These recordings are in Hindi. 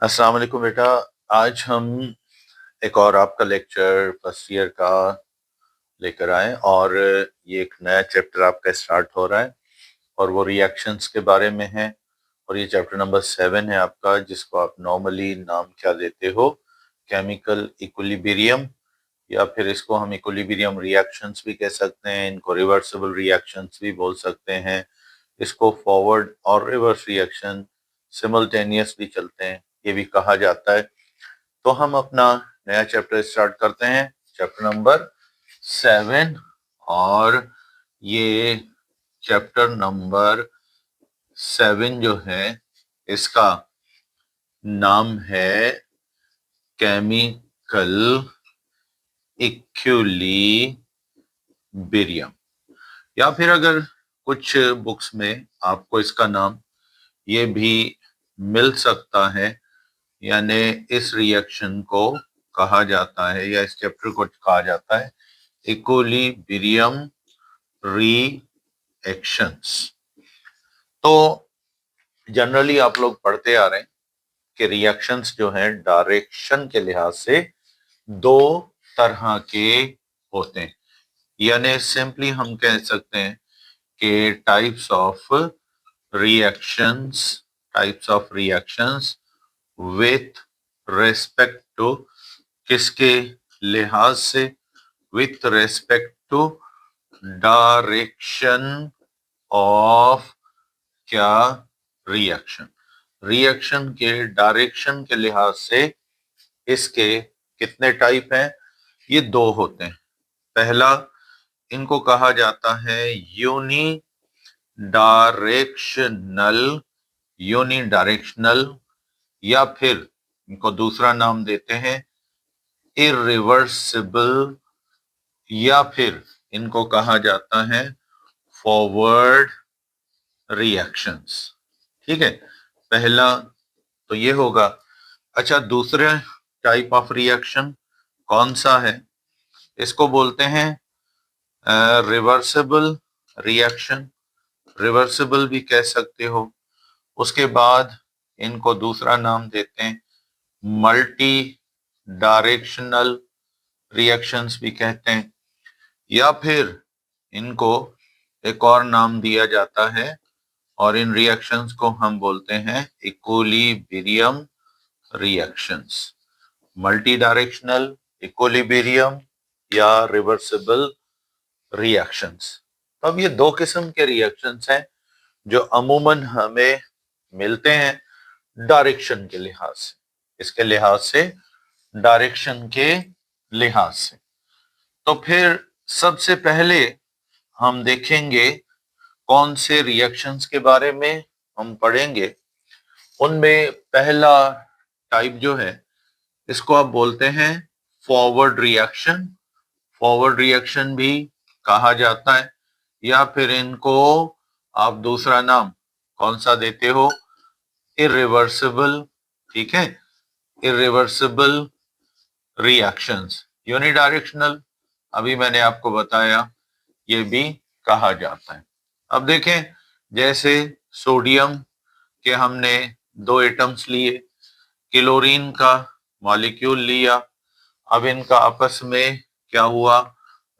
अस्सलाम वालेकुम बेटा। आज हम एक और आपका लेक्चर फर्स्ट ईयर का लेकर आए और ये एक नया चैप्टर आपका स्टार्ट हो रहा है और वो रिएक्शंस के बारे में है। और ये चैप्टर नंबर 7 है आपका, जिसको आप नॉर्मली नाम क्या देते हो, केमिकल इक्विलिब्रियम, या फिर इसको हम इक्विलिब्रियम रिएक्शंस भी कह सकते हैं, इनको रिवर्सिबल रिएक्शंस भी बोल सकते हैं, इसको फॉरवर्ड और रिवर्स रिएक्शन सिमल्टेनियस भी चलते हैं, ये भी कहा जाता है। तो हम अपना नया चैप्टर स्टार्ट करते हैं, चैप्टर नंबर 7। और ये चैप्टर नंबर 7 जो है, इसका नाम है केमिकल इक्विलिब्रियम, या फिर अगर कुछ बुक्स में आपको इसका नाम ये भी मिल सकता है, यानी इस रिएक्शन को कहा जाता है या इस चैप्टर को कहा जाता है इक्विलिब्रियम रिएक्शंस। तो जनरली आप लोग पढ़ते आ रहे हैं कि रिएक्शंस जो हैं डायरेक्शन के लिहाज से दो तरह के होते हैं, यानी सिंपली हम कह सकते हैं कि reactions types of reactions with respect to, किसके लिहाज से, with respect to direction of क्या, रिएक्शन। रिएक्शन के डायरेक्शन के लिहाज से इसके कितने टाइप हैं? ये दो होते हैं। पहला, इनको कहा जाता है यूनिडायरेक्शनल, या फिर इनको दूसरा नाम देते हैं इरिवर्सिबल, या फिर इनको कहा जाता है फॉरवर्ड रिएक्शंस। ठीक है, पहला तो ये होगा। अच्छा, दूसरा टाइप ऑफ रिएक्शन कौन सा है? इसको बोलते हैं रिवर्सिबल रिएक्शन, रिवर्सिबल भी कह सकते हो। उसके बाद इनको दूसरा नाम देते हैं मल्टी डायरेक्शनल रिएक्शंस भी कहते हैं, या फिर इनको एक और नाम दिया जाता है और इन रिएक्शंस को हम बोलते हैं equilibrium reactions. Multi directional, equilibrium या रिवर्सिबल रिएक्शंस। तो अब ये दो किस्म के रिएक्शंस हैं जो अमूमन हमें मिलते हैं डायरेक्शन के लिहाज से, इसके लिहाज से, डायरेक्शन के लिहाज से। तो फिर सबसे पहले हम देखेंगे कौन से रिएक्शंस के बारे में हम पढ़ेंगे। उनमें पहला टाइप जो है, इसको आप बोलते हैं फॉरवर्ड रिएक्शन। फॉरवर्ड रिएक्शन भी कहा जाता है, या फिर इनको आप दूसरा नाम कौन सा देते हो? इरिवर्सिबल। ठीक है, इरिवर्सिबल रिएक्शंस। यूनिडायरेक्शनल अभी मैंने आपको बताया, ये भी कहा जाता है। अब देखें, जैसे सोडियम के हमने दो एटम्स लिए, क्लोरीन का मॉलिक्यूल लिया, अब इनका आपस में क्या हुआ,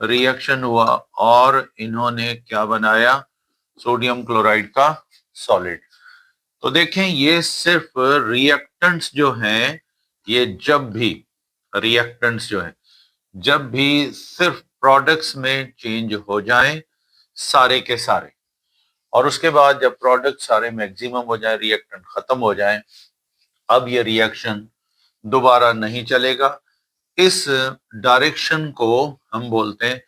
रिएक्शन हुआ, और इन्होंने क्या बनाया, सोडियम क्लोराइड का सॉलिड। तो देखें, ये सिर्फ रिएक्टेंट्स जो हैं, ये जब भी रिएक्टेंट्स जो हैं, जब भी सिर्फ प्रोडक्ट्स में चेंज हो जाएं सारे के सारे, और उसके बाद जब प्रोडक्ट सारे मैक्सिमम हो जाए, रिएक्टेंट खत्म हो जाए, अब ये रिएक्शन दोबारा नहीं चलेगा। इस डायरेक्शन को हम बोलते हैं,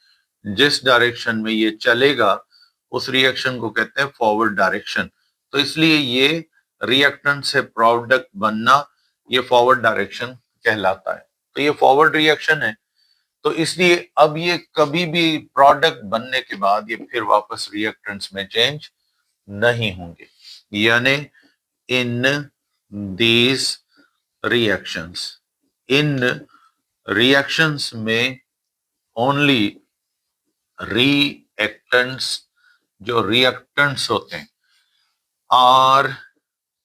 जिस डायरेक्शन में ये चलेगा उस रिएक्शन को कहते हैं फॉरवर्ड डायरेक्शन। तो इसलिए ये रिएक्टेंट से प्रोडक्ट बनना, ये फॉरवर्ड डायरेक्शन कहलाता है। तो ये फॉरवर्ड रिएक्शन है, तो इसलिए अब ये कभी भी प्रोडक्ट बनने के बाद ये फिर वापस रिएक्टेंट्स में चेंज नहीं होंगे, यानी in these reactions, in reactions में ओनली रिएक्टेंट्स, जो रिएक्टेंट्स होते हैं, आर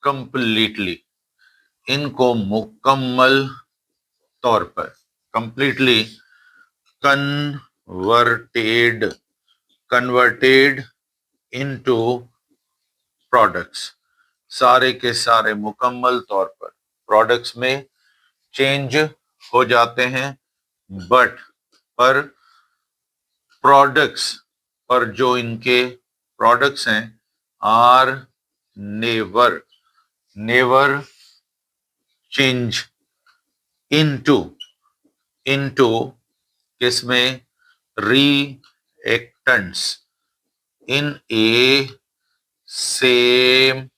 कंप्लीटली इनको मुकम्मल तौर पर कंप्लीटली कन्वर्टेड इनटू प्रोडक्ट्स, सारे के सारे मुकम्मल तौर पर प्रोडक्ट्स में चेंज हो जाते हैं। बट पर प्रोडक्ट्स पर जो इनके प्रोडक्ट्स हैं are never never change into into किसमें, reactants in a same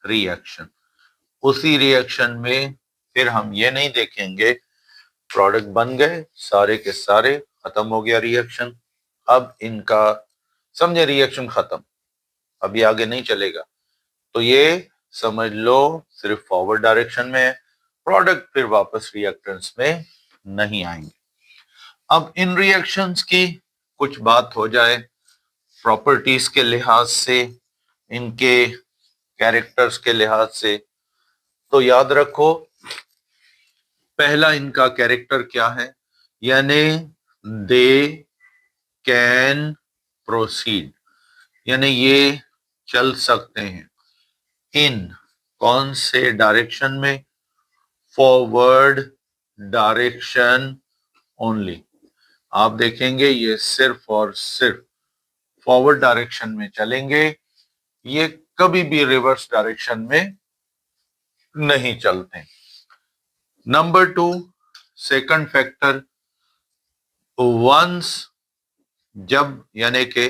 reaction. उसी रिएक्शन में फिर हम ये नहीं देखेंगे प्रोडक्ट बन गए सारे के सारे, खत्म हो गया रिएक्शन, अब इनका समझे रिएक्शन खत्म, अब ये आगे नहीं चलेगा, तो ये समझ लो सिर्फ फॉरवर्ड डायरेक्शन में है, प्रोडक्ट फिर वापस रिएक्टेंट्स में नहीं आएंगे। अब इन रिएक्शंस की कुछ बात हो जाए प्रॉपर्टीज के लिहाज से, इनके कैरेक्टर्स के लिहाज से, तो याद रखो पहला इनका कैरेक्टर क्या है, यानी दे कैन प्रोसीड, यानी ये चल सकते हैं इन कौन से डायरेक्शन में, फॉरवर्ड डायरेक्शन ओनली। आप देखेंगे ये सिर्फ और सिर्फ फॉरवर्ड डायरेक्शन में चलेंगे, ये कभी भी रिवर्स डायरेक्शन में नहीं चलते। नंबर 2 सेकंड फैक्टर, वंस जब यानी कि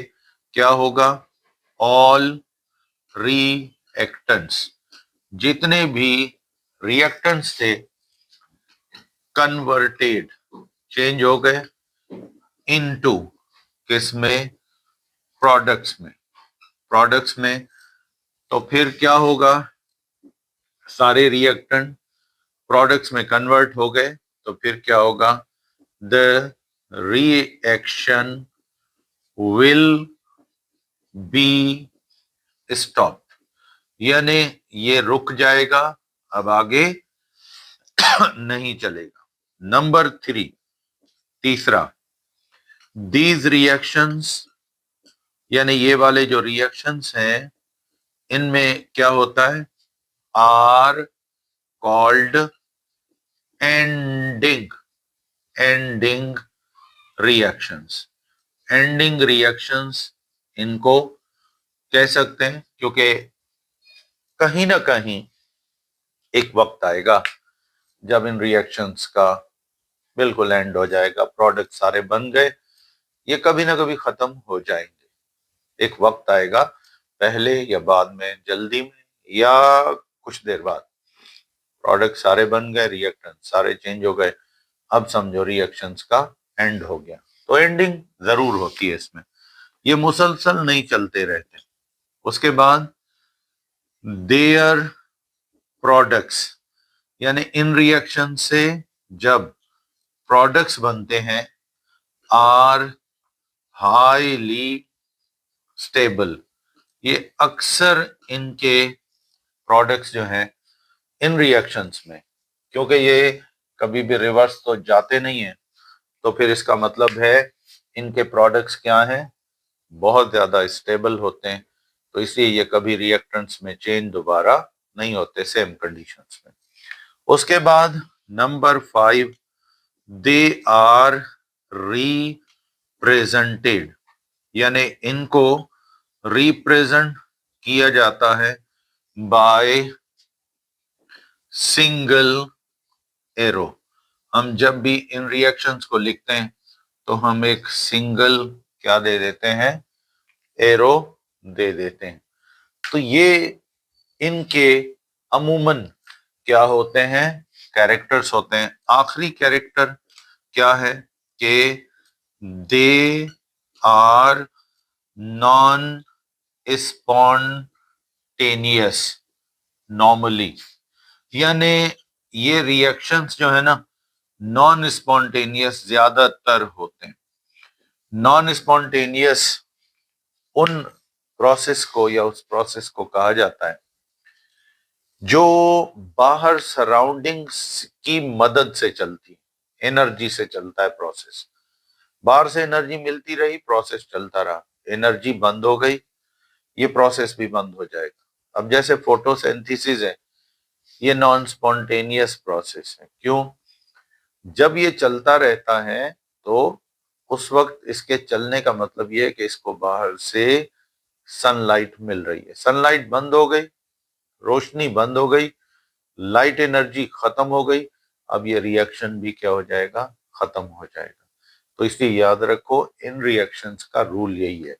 क्या होगा, ऑल रिएक्टेंट्स जितने भी रिएक्टेंट्स थे कन्वर्टेड चेंज हो गए इनटू किसमें, प्रोडक्ट्स में, तो फिर क्या होगा, सारे रिएक्टेंट प्रोडक्ट्स में कन्वर्ट हो गए, तो फिर क्या होगा, the reaction will be stop, यानी ये रुक जाएगा, अब आगे नहीं चलेगा। नंबर 3 तीसरा, दीज रिएक्शंस यानी ये वाले जो रिएक्शंस हैं इनमें क्या होता है, are called ending reactions. Ending reactions इनको कह सकते हैं क्योंकि कहीं ना कहीं एक वक्त आएगा जब इन रिएक्शंस का बिल्कुल एंड हो जाएगा, प्रोडक्ट सारे बन गए, ये कभी ना कभी खत्म हो जाएंगे। एक वक्त आएगा पहले या बाद में, जल्दी में या कुछ देर बाद, प्रोडक्ट सारे बन गए, रिएक्टेंट सारे चेंज हो गए, अब समझो रिएक्शंस का एंड हो गया। तो एंडिंग जरूर होती है इसमें, ये मुसलसल नहीं चलते रहते। उसके बाद देयर प्रोडक्ट्स, यानी इन रिएक्शन से जब प्रोडक्ट्स बनते हैं आर हाईली स्टेबल, ये अक्सर इनके प्रोडक्ट्स जो हैं इन रिएक्शंस में, क्योंकि ये कभी भी रिवर्स तो जाते नहीं है, तो फिर इसका मतलब है इनके प्रोडक्ट्स क्या हैं, बहुत ज्यादा स्टेबल होते हैं, तो इसलिए ये कभी रिएक्टेंट्स में चेंज दोबारा नहीं होते सेम कंडीशंस में। उसके बाद नंबर 5, दे आर रिप्रेजेंटेड, यानी इनको रिप्रेजेंट किया जाता है बाय सिंगल एरो। हम जब भी इन रिएक्शंस को लिखते हैं तो हम एक सिंगल क्या दे देते हैं, एरो दे देते हैं। तो ये इनके अमूमन क्या होते हैं, कैरेक्टर्स होते हैं। आखिरी कैरेक्टर क्या है कि they are non spontaneous normally, यानी ये रिएक्शंस जो है ना नॉन स्पॉन्टेनियस ज्यादातर होते हैं। नॉन स्पॉन्टेनियस उन प्रोसेस को या उस प्रोसेस को कहा जाता है जो बाहर सराउंडिंग्स की मदद से चलती, एनर्जी से चलता है प्रोसेस। बाहर से एनर्जी मिलती रही, प्रोसेस चलता रहा, एनर्जी बंद हो गई, ये प्रोसेस भी बंद हो जाएगा। अब जैसे फोटोसिंथेसिस है, ये नॉन स्पॉन्टेनियस प्रोसेस है। क्यों? जब ये चलता रहता है तो उस वक्त इसके चलने का मतलब ये है कि इसको बाहर से सनलाइट मिल रही है। सनलाइट बंद हो गई, रोशनी बंद हो गई, लाइट एनर्जी खत्म हो गई, अब ये रिएक्शन भी क्या हो जाएगा? खत्म हो जाएगा। तो इसलिए याद रखो, इन रिएक्शंस का रूल यही है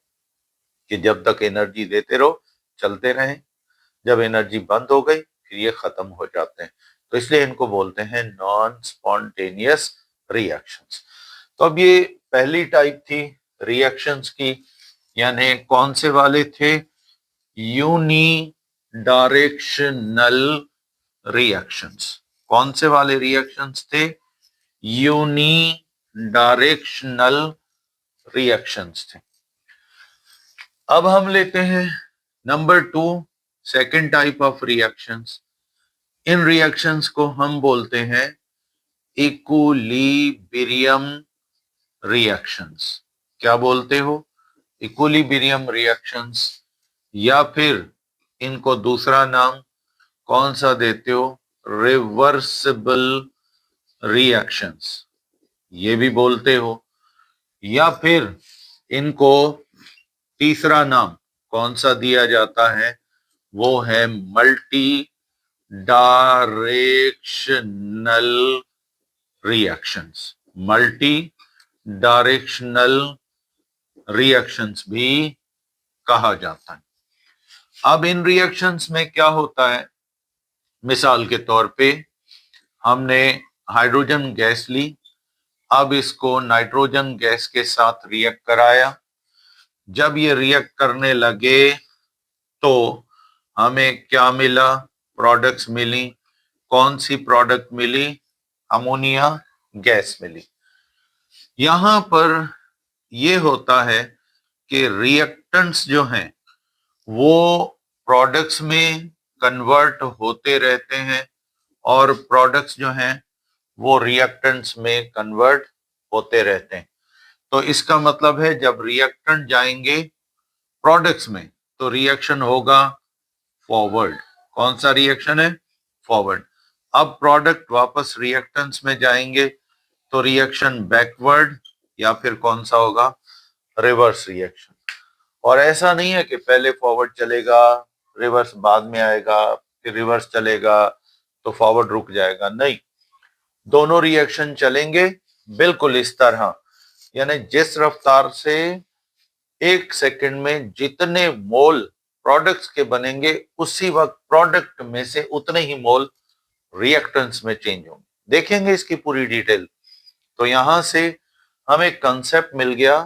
कि जब तक एनर्जी देते रहो, चलते रहें, जब एनर्जी बंद हो गई फिर ये खत्म हो जाते हैं। तो इसलिए इनको बोलते हैं नॉन स्पॉन्टेनियस रिएक्शंस। तो अब ये पहली टाइप थी रिएक्शंस की, यानी कौन से वाले थे? Unidirectional reactions. कौन से वाले रिएक्शंस थे? यूनी डायरेक्शनल रिएक्शंस थे। अब हम लेते हैं number 2, second type of reactions. In reactions को हम बोलते हैं इक्विलिब्रियम रिएक्शंस। क्या बोलते हो? इक्विलिब्रियम रिएक्शंस, या फिर इनको दूसरा नाम कौन सा देते हो? रिवर्सिबल रिएक्शंस, ये भी बोलते हो। या फिर इनको तीसरा नाम कौन सा दिया जाता है? वो है multi directional reactions. Multi directional reactions भी कहा जाता है। अब इन रिएक्शंस में क्या होता है? मिसाल के तौर पे हमने हाइड्रोजन गैस ली, अब इसको नाइट्रोजन गैस के साथ रिएक्ट कराया। जब ये रिएक्ट करने लगे तो हमें क्या मिला? प्रोडक्ट्स मिली। कौन सी प्रोडक्ट मिली? अमोनिया गैस मिली। यहां पर यह होता है कि रिएक्टेंट्स जो हैं वो प्रोडक्ट्स में कन्वर्ट होते रहते हैं और प्रोडक्ट्स जो हैं वो रिएक्टेंट्स में कन्वर्ट होते रहते हैं। तो इसका मतलब है जब रिएक्टेंट जाएंगे प्रोडक्ट्स में तो रिएक्शन होगा फॉरवर्ड। कौन सा रिएक्शन है? फॉरवर्ड। अब प्रोडक्ट वापस रिएक्टेंट्स में जाएंगे तो रिएक्शन बैकवर्ड, या फिर कौन सा होगा? Reverse reaction. और ऐसा नहीं है कि पहले फॉरवर्ड चलेगा, रिवर्स बाद में आएगा, फिर रिवर्स चलेगा तो फॉरवर्ड रुक जाएगा। नहीं, दोनों रिएक्शन चलेंगे बिल्कुल इस तरह, यानी जिस रफ्तार से एक सेकंड में जितने मोल प्रोडक्ट्स के बनेंगे उसी वक्त प्रोडक्ट में से उतने ही मोल रिएक्टेंट्स में चेंज होंगे। देखेंगे इसकी पूरी डिटेल। तो यहां से हमें कंसेप्ट मिल गया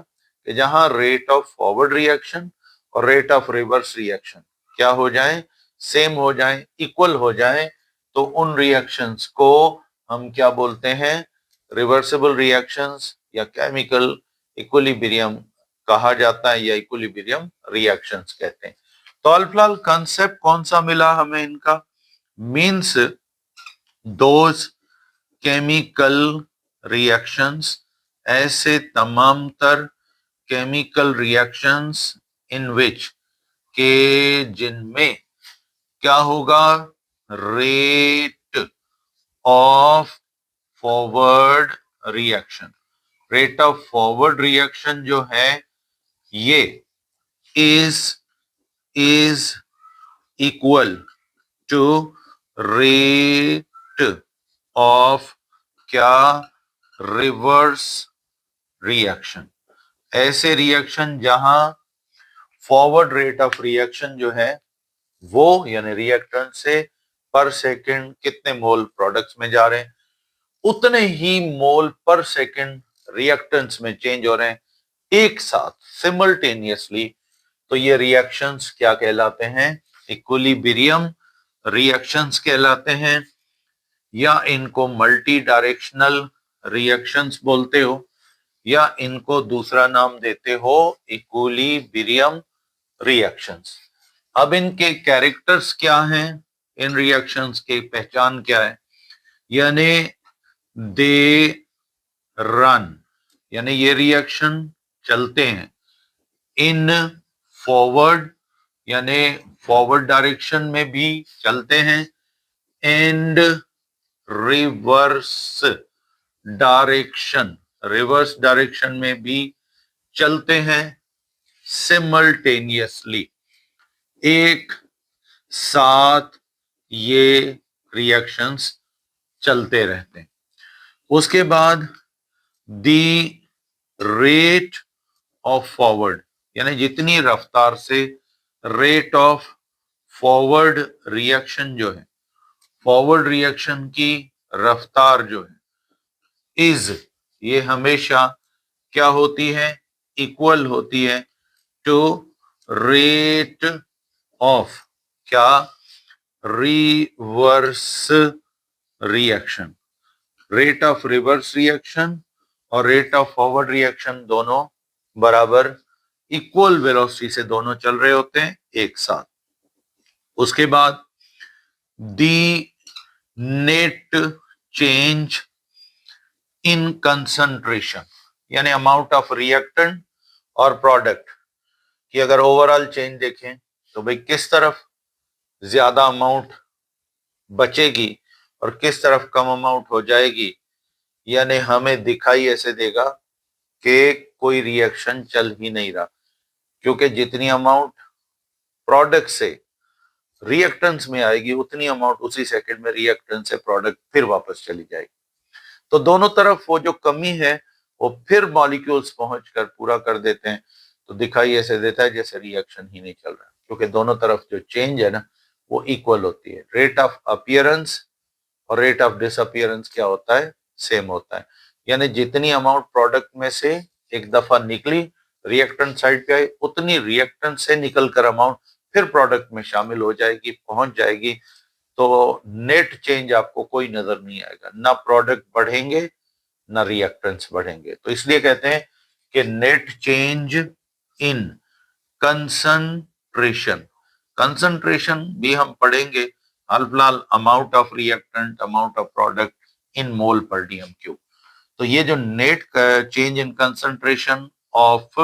कि जहां रेट ऑफ फॉरवर्ड रिएक्शन और रेट ऑफ रिवर्स रिएक्शन क्या हो जाए? सेम हो जाए, इक्वल हो जाए, तो उन रिएक्शंस को हम क्या बोलते हैं? रिवर्सिबल रिएक्शंस या केमिकल इक्विलिब्रियम कहा जाता है, या इक्विलिब्रियम रिएक्शंस कहते हैं। तो फिलहाल कंसेप्ट कौन सा मिला हमें इनका? मीन्स दोज केमिकल रिएक्शंस, ऐसे तमाम तर केमिकल रिएक्शंस इन विच, के जिनमें क्या होगा? Rate of forward reaction. Rate of forward reaction जो है ये is equal to rate of क्या? Reverse reaction. ऐसे रिएक्शन जहां फॉरवर्ड रेट ऑफ रिएक्शन जो है वो, यानी रिएक्टेंट से पर सेकंड कितने मोल प्रोडक्ट्स में जा रहे हैं, उतने ही मोल पर सेकंड रिएक्टेंट्स में चेंज हो रहे हैं एक साथ, सिमल्टेनियसली। तो ये रिएक्शंस क्या कहलाते हैं? इक्विलिब्रियम रिएक्शंस कहलाते हैं, या इनको मल्टी डायरेक्शनल रिएक्शंस बोलते हो, या इनको दूसरा नाम देते हो इक्विलिब्रियम रिएक्शंस। अब इनके कैरेक्टर्स क्या हैं? इन रिएक्शंस की पहचान क्या है? यानी दे रन, यानी ये रिएक्शन चलते हैं इन फॉरवर्ड, यानी फॉरवर्ड डायरेक्शन में भी चलते हैं, and reverse direction, reverse direction में भी चलते हैं सिमल्टेनियसली, एक साथ ये रिएक्शंस चलते रहते हैं। उसके बाद दी रेट ऑफ फॉरवर्ड, यानी जितनी रफ्तार से रेट ऑफ फॉरवर्ड रिएक्शन जो है, फॉरवर्ड रिएक्शन की रफ्तार जो है, इज, ये हमेशा क्या होती है? इक्वल होती है टू रेट ऑफ क्या? Reverse reaction. Rate of reverse reaction और रेट ऑफ फॉरवर्ड रिएक्शन दोनों बराबर इक्वल वेलोसिटी से दोनों चल रहे होते हैं एक साथ। उसके बाद दी नेट चेंज इन कंसंट्रेशन, यानी अमाउंट ऑफ रिएक्टेंट और प्रोडक्ट की अगर ओवरऑल चेंज देखें तो भाई किस तरफ ज्यादा अमाउंट बचेगी और किस तरफ कम अमाउंट हो जाएगी, यानी हमें दिखाई ऐसे देगा कि कोई रिएक्शन चल ही नहीं रहा, क्योंकि जितनी अमाउंट प्रोडक्ट से रिएक्टेंट्स में आएगी उतनी अमाउंट उसी सेकंड में रिएक्टेंट से प्रोडक्ट फिर वापस चली जाएगी। तो दोनों तरफ वो जो कमी है वो फिर मॉलिक्यूल्स पहुंचकर पूरा कर देते हैं, तो दिखाई ऐसे देता है जैसे रिएक्शन ही नहीं चल रहा, क्योंकि दोनों तरफ जो चेंज है ना वो इक्वल होती है। रेट ऑफ अपीयरेंस और रेट ऑफ डिसअपीयरेंस क्या होता है? सेम होता है, यानी जितनी अमाउंट प्रोडक्ट में से एक दफा निकली रिएक्टेंट साइड पे आई, उतनी रिएक्टेंट से निकलकर अमाउंट फिर प्रोडक्ट में शामिल हो जाएगी, पहुंच जाएगी। तो नेट चेंज आपको कोई नजर नहीं आएगा, ना प्रोडक्ट बढ़ेंगे ना रिएक्टेंट्स बढ़ेंगे। तो इसलिए कहते हैं कि net change in concentration, concentration भी हम पढ़ेंगे हाल फिलहाल, amount of reactant, amount of product in mole per dm cube. तो ये जो net change in concentration of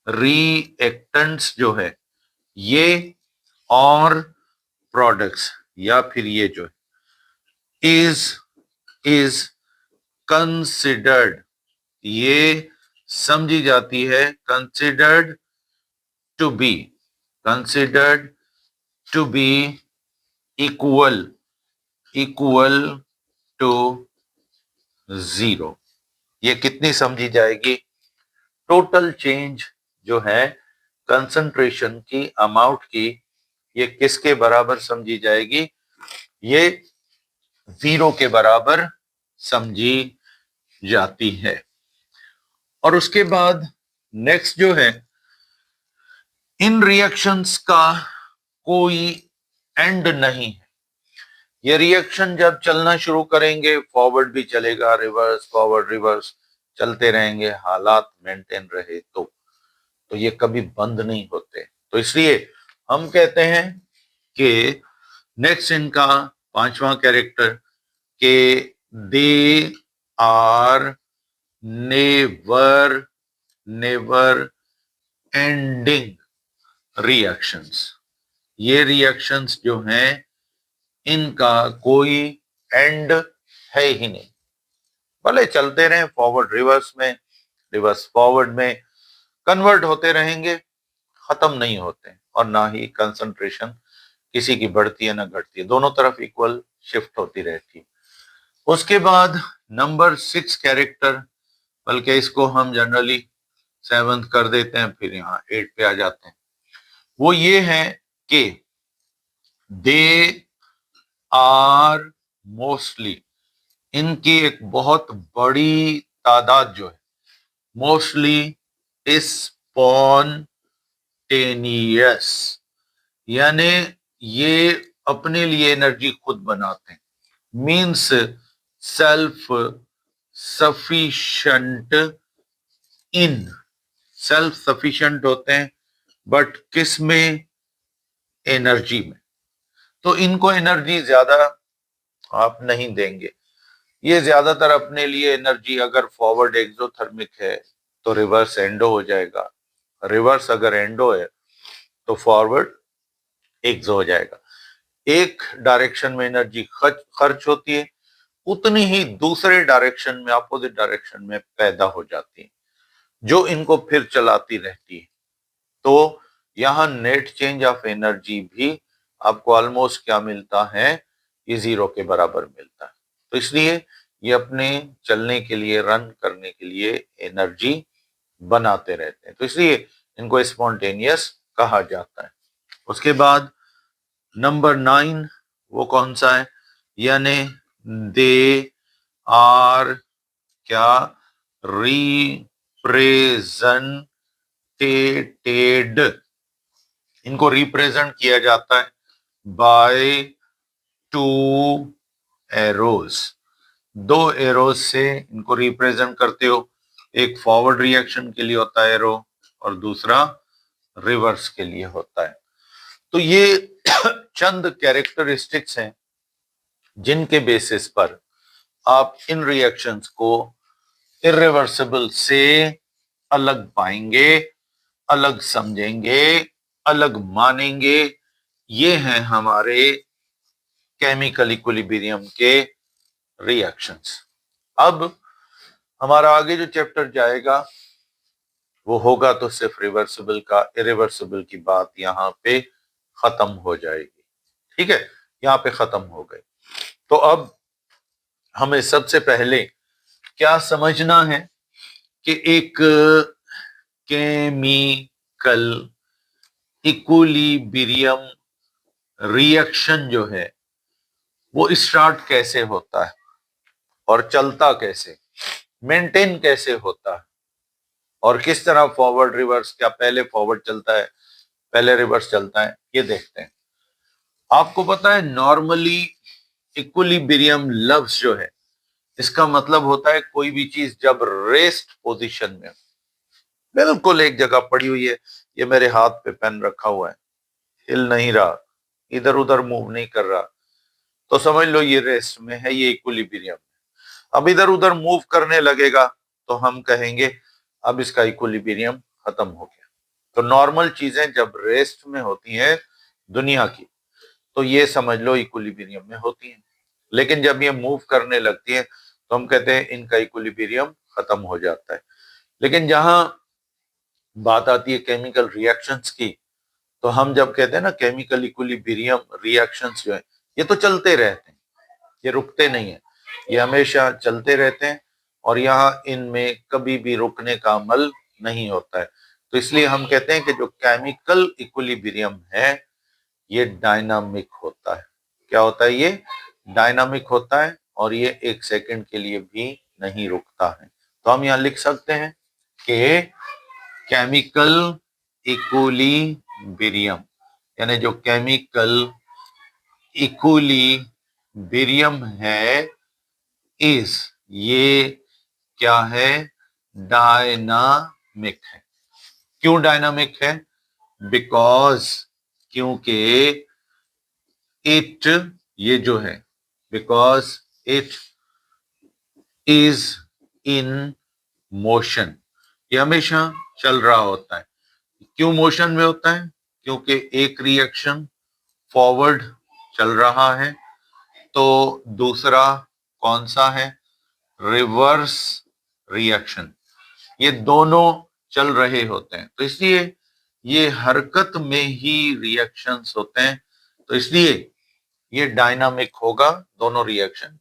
reactants जो है ये और प्रोडक्ट्स, या फिर ये जो इज कंसिडर्ड, ये समझी जाती है considered to be, considered to be equal, equal to zero. ये कितनी समझी जाएगी? टोटल चेंज जो है कंसंट्रेशन की, अमाउंट की, ये किसके बराबर समझी जाएगी? ये जीरो के बराबर समझी जाती है। और उसके बाद नेक्स्ट जो है, इन रिएक्शंस का कोई एंड नहीं है। ये रिएक्शन जब चलना शुरू करेंगे फॉरवर्ड भी चलेगा, रिवर्स फॉरवर्ड रिवर्स चलते रहेंगे, हालात मेंटेन रहे तो ये कभी बंद नहीं होते। तो इसलिए हम कहते हैं कि नेक्स्ट इनका पांचवा कैरेक्टर के they are never, never ending reactions. ये रिएक्शंस जो हैं इनका कोई एंड है ही नहीं, भले चलते रहे फॉरवर्ड रिवर्स में, रिवर्स फॉरवर्ड में, कन्वर्ट होते रहेंगे, खत्म नहीं होते, और ना ही कंसंट्रेशन किसी की बढ़ती है ना घटती है, दोनों तरफ इक्वल शिफ्ट होती रहती है। उसके बाद नंबर 6 कैरेक्टर, बल्कि इसको हम जनरली 7th कर देते हैं, फिर यहाँ 8 पे आ जाते हैं। वो ये है कि दे आर मोस्टली, इनकी एक बहुत बड़ी तादाद जो है मोस्टली स्पॉन्टेनियस, यानी ये अपने लिए एनर्जी खुद बनाते हैं, मीन्स सेल्फ सफिशिएंट इन, सेल्फ सफिशिएंट होते हैं बट किस में? एनर्जी में। तो इनको एनर्जी ज्यादा आप नहीं देंगे। ये ज्यादातर अपने लिए एनर्जी, अगर फॉरवर्ड एक्सोथर्मिक है तो रिवर्स एंडो हो जाएगा, रिवर्स अगर एंडो है तो फॉरवर्ड एक्सो हो जाएगा। एक डायरेक्शन में एनर्जी खर्च होती है, उतनी ही दूसरे डायरेक्शन में, अपोजिट डायरेक्शन में पैदा हो जाती है, जो इनको फिर चलाती रहती है। तो यहां नेट चेंज ऑफ एनर्जी भी आपको ऑलमोस्ट क्या मिलता है, ये जीरो के बराबर मिलता है। तो इसलिए ये अपने चलने के लिए, रन करने के लिए एनर्जी बनाते रहते हैं, तो इसलिए इनको स्पॉन्टेनियस कहा जाता है। उसके बाद नंबर 9 वो कौन सा है, यानी दे आर क्या, रिप्रेजेंटेटेड, इनको रिप्रेजेंट किया जाता है बाय 2 एरोज, 2 एरोज से इनको रिप्रेजेंट करते हो। एक फॉरवर्ड रिएक्शन के लिए होता है एरो और दूसरा रिवर्स के लिए होता है। तो ये चंद कैरेक्टरिस्टिक्स हैं जिनके बेसिस पर आप इन रिएक्शंस को इरिवर्सिबल से अलग पाएंगे, अलग समझेंगे, अलग मानेंगे। ये हैं हमारे केमिकल इक्विलिब्रियम के रिएक्शंस। अब हमारा आगे जो चैप्टर जाएगा वो होगा तो सिर्फ रिवर्सिबल का, इरिवर्सिबल की बात यहाँ पे खत्म हो जाएगी। ठीक है, यहाँ पे खत्म हो गई। तो अब हमें सबसे पहले क्या समझना है कि एक केमिकल इक्विलिब्रियम रिएक्शन जो है वो स्टार्ट कैसे होता है और चलता कैसे, मेंटेन कैसे होता है, और किस तरह फॉरवर्ड रिवर्स, क्या पहले फॉरवर्ड चलता है पहले रिवर्स चलता है, ये देखते हैं। आपको पता है नॉर्मली इक्विलिब्रियम लफ्ज जो है इसका मतलब होता है कोई भी चीज जब रेस्ट पोजीशन में, बिल्कुल एक जगह पड़ी हुई है, ये मेरे हाथ पे पेन रखा हुआ है, हिल नहीं रहा, इधर उधर मूव नहीं कर रहा, तो समझ लो ये रेस्ट में है, ये इक्विलिब्रियम। अब इधर उधर मूव करने लगेगा तो हम कहेंगे अब इसका इक्विलिब्रियम खत्म हो गया। तो नॉर्मल चीजें जब रेस्ट में होती हैं दुनिया की, तो ये समझ लो इक्विलिब्रियम में होती हैं। लेकिन जब ये मूव करने लगती है तो हम कहते हैं इनका इक्विलिब्रियम खत्म हो जाता है। लेकिन जहां बात आती है केमिकल रिएक्शंस की, तो हम जब कहते हैं ना केमिकल इक्विलिब्रियम रिएक्शंस जो है ये तो चलते रहते हैं, ये रुकते नहीं है, ये हमेशा चलते रहते हैं और यहाँ इनमें कभी भी रुकने का अमल नहीं होता है। तो इसलिए हम कहते हैं कि जो केमिकल इक्विलिब्रियम है ये डायनामिक होता है। क्या होता है, ये डायनामिक होता है और ये एक सेकंड के लिए भी नहीं रुकता है। तो हम यहाँ लिख सकते हैं कि केमिकल इक्विलिब्रियम, यानी जो केमिकल इक्विलिब्रियम है इज, ये क्या है, डायनामिक है। क्यों डायनामिक है, बिकॉज, क्योंकि इट, ये जो है, because it is in motion, ये हमेशा चल रहा होता है। क्यों मोशन में होता है, क्योंकि एक रिएक्शन फॉरवर्ड चल रहा है तो दूसरा कौन सा है, रिवर्स रिएक्शन, ये दोनों चल रहे होते हैं। तो इसलिए ये हरकत में ही रिएक्शंस होते हैं, तो इसलिए ये डायनामिक होगा, दोनों रिएक्शन